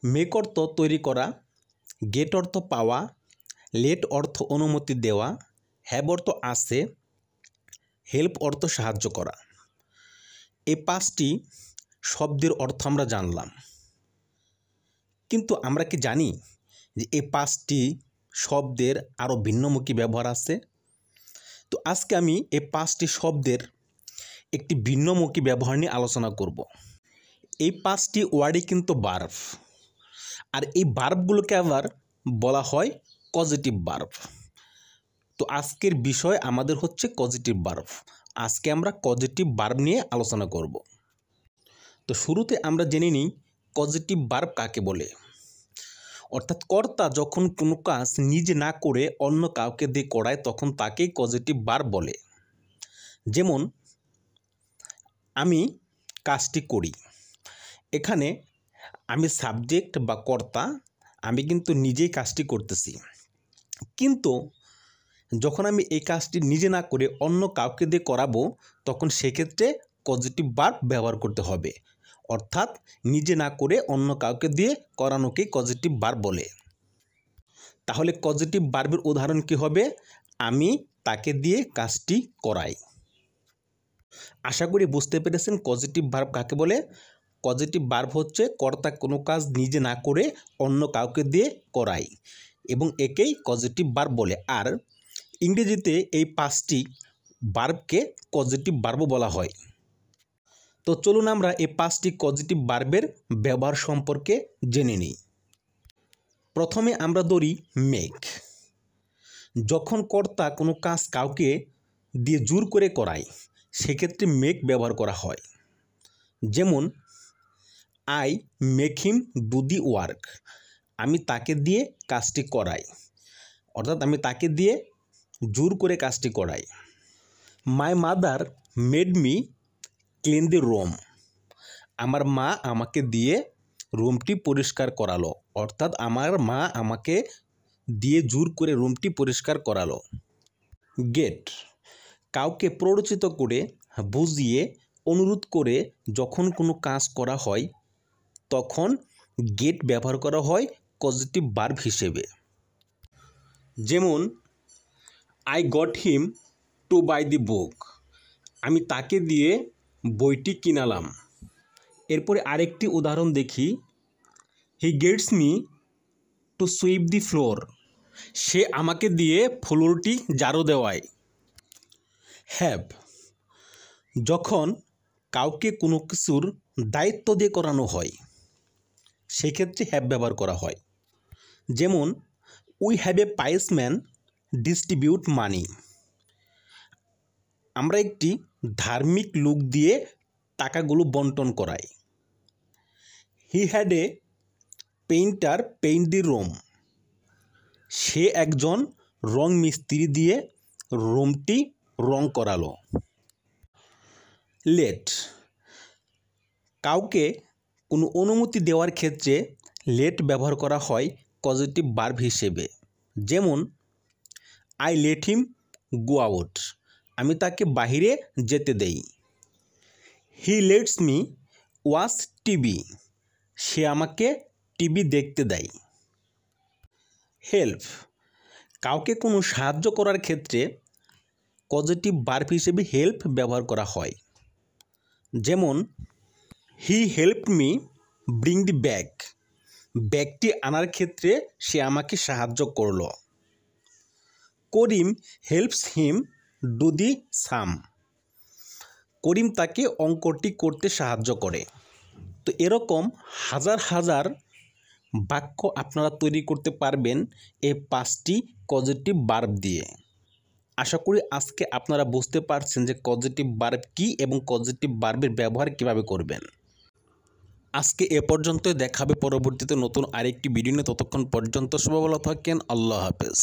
Make অর্থ তৈরি করা, গেট অর্থ পাওয়া, লেট অর্থ অনুমতি দেওয়া, হ্যাভ অর্থ আছে, হেল্প অর্থ সাহায্য করা। এই 5টি শব্দের অর্থ আমরা জানলাম, কিন্তু আমরা কি জানি যে এই 5টি শব্দের আরও ভিন্নমুখী ব্যবহার আছে? তো আজকে আমি এই 5টি শব্দের একটি ভিন্নমুখী ব্যবহার নিয়ে আলোচনা করব। এই 5টি ওয়ার্ডই কিন্তু ভার্ব, আর এই ভার্বগুলোকে আবার বলা হয় পজিটিভ ভার্ব। তো আজকের বিষয় আমাদের হচ্ছে পজিটিভ ভার্ব। আজকে আমরা পজিটিভ ভার্ব নিয়ে আলোচনা করব। তো শুরুতে আমরা জেনে নিই পজিটিভ ভার্ব কাকে বলে। অর্থাৎ কর্তা যখন কোনো কাজ নিজে না করে অন্য কাউকে দিয়ে করায় তখন তাকেই পজিটিভ ভার্ব বলে। যেমন আমি কাজটি করি, এখানে আমি সাবজেক্ট বা কর্তা, আমি কিন্তু নিজেই কাজটি করতেছি, কিন্তু যখন আমি এই কাজটি নিজে না করে অন্য কাউকে দিয়ে করাবো তখন সেক্ষেত্রে পজিটিভ ভার্ব ব্যবহার করতে হবে। অর্থাৎ নিজে না করে অন্য কাউকে দিয়ে করানোকেই পজিটিভ ভার্ব বলে। তাহলে পজিটিভ ভার্বের উদাহরণ কী হবে? আমি তাকে দিয়ে কাজটি করাই। আশা করি বুঝতে পেরেছেন পজিটিভ ভার্ব কাকে বলে। পজিটিভ ভার্ব হচ্ছে কর্তা কোনো কাজ নিজে না করে অন্য কাউকে দিয়ে করায় এবং একেই পজিটিভ ভার্ব বলে। আর ইংরেজিতে এই 5টি ভার্বকে পজিটিভ ভার্বও বলা হয়। তো চলুন আমরা এই 5টি পজিটিভ ভার্বের ব্যবহার সম্পর্কে জেনে নিই। প্রথমে আমরা ধরি মেক। যখন কর্তা কোনো কাজ কাউকে দিয়ে জোর করে করায় সেক্ষেত্রে মেক ব্যবহার করা হয়। যেমন I make him do the work, আমি তাকে দিয়ে কাজটি করাই, অর্থাৎ আমি তাকে দিয়ে জোর করে কাজটি করাই। My mother made me clean the room, আমার মা আমাকে দিয়ে রুমটি পরিষ্কার করালো, অর্থাৎ আমার মা আমাকে দিয়ে জোর করে রুমটি পরিষ্কার করালো। গেট, কাউকে প্ররোচিত করে বুঝিয়ে অনুরোধ করে যখন কোনো কাজ করা হয় তখন গেট ব্যবহার করা হয় পজিটিভ ভার্ব হিসেবে। যেমন I got him to buy the book, আমি তাকে দিয়ে বইটি কিনালাম। এরপরে আরেকটি উদাহরণ দেখি, he gets me to sweep the floor, সে আমাকে দিয়ে ফ্লোরটি ঝাড়ু দেওয়ায়। হ্যাভ, যখন কাউকে কোনো কিছুর দায়িত্ব দিয়ে করানো হয় সেক্ষেত্রে হ্যাভ ব্যবহার করা হয়। যেমন we have a pious man distribute money, আমরা একটি ধার্মিক লোক দিয়ে টাকাগুলো বন্টন করাই। He had a painter paint the room, সে একজন রং মিস্ত্রি দিয়ে রুমটি রং করালো। লেট, কাউকে কোনো অনুমতি দেওয়ার ক্ষেত্রে লেট ব্যবহার করা হয় পজিটিভ ভার্ব হিসেবে। যেমন I let him go out, আমি তাকে বাহিরে যেতে দেই। হি লেটস মি ওয়াচ টিভি, সে আমাকে টিভি দেখতে দেয়। হেল্প, কাউকে কোনো সাহায্য করার ক্ষেত্রে পজিটিভ ভার্ব হিসেবে হেল্প ব্যবহার করা হয়। যেমন he helped me bring the bag, ব্যাগটি আনার ক্ষেত্রে সে আমাকে সাহায্য করল। করিম হেল্পস হিম ডু দি সাম, করিম তাকে অঙ্কটি করতে সাহায্য করে। তো এরকম হাজার হাজার বাক্য আপনারা তৈরি করতে পারবেন এই 5টি পজিটিভ ভার্ব দিয়ে। আশা করি আজকে আপনারা বুঝতে পারছেন যে পজিটিভ ভার্ব কী এবং পজিটিভ ভার্বের ব্যবহার কিভাবে করবেন। আজকে এ পর্যন্তই, দেখা হবে পরবর্তীতে নতুন আরেকটি ভিডিও নিয়ে। ততক্ষণ পর্যন্ত সবাই ভালো থাকেন। আল্লাহ হাফেজ।